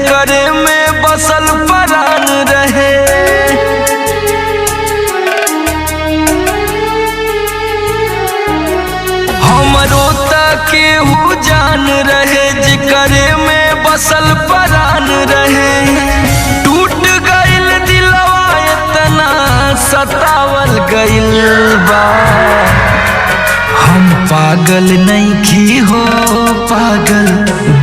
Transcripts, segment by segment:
जेकरे में बसल परान रहे। हमरो तक केहू जान रहे जेकरे में बसल परान रहे। टूट गइल दिलवा इतना सतावल गइल बा। हम पागल नइखी हो पागल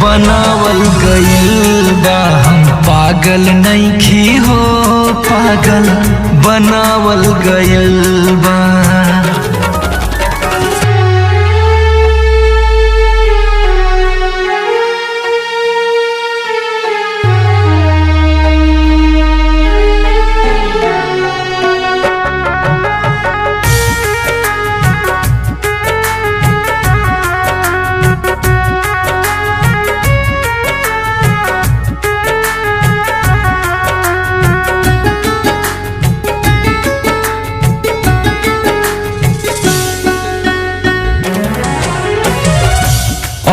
बनावल गइल बा। हम पागल नइखी हो पागल बनावल गइल बा।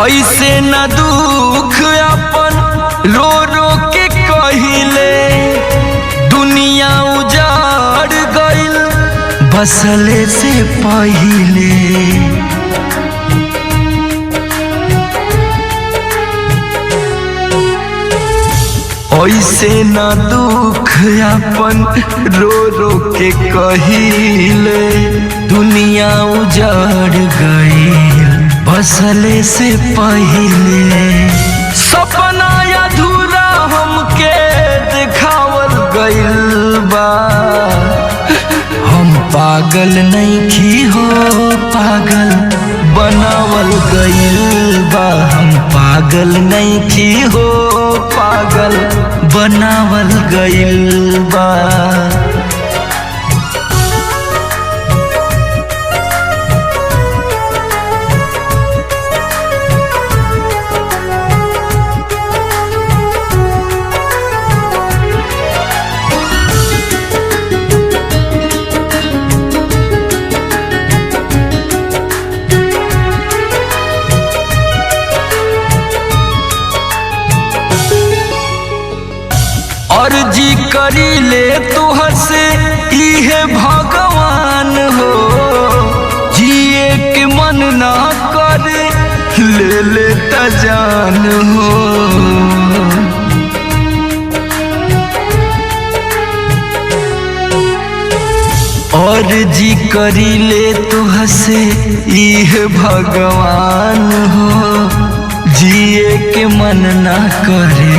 ऐसे न दुख अपन रो रो के कहिले। दुनिया उजाड़ गइल बसले से पहिले। ऐसे न दुख अपन रो रो के कहिले। दुनिया उजाड़ गइल बसले से पहिले। सपना अधूरा हमके दिखावल गइल बा। हम पागल नइखी हो पागल बनावल गइल बा। हम पागल नइखी हो पागल बनावल गइल बा। अर्जी करी ले तुहर से इहे भगवान हो। जिए के मन ना करे ले ले त जान हो। अर्जी करी ले तुहर से इहे भगवान हो। जिए के मन ना करे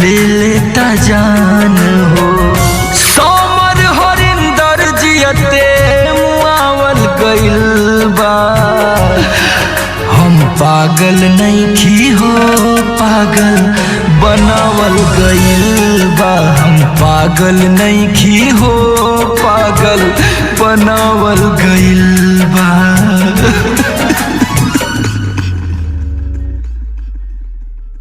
ले लेता जान हो। सोमर हरिंदर जियते मुआवल गइल बा। हम पागल नइखी हो पागल बनावल गइल बा। हम पागल नइखी हो पागल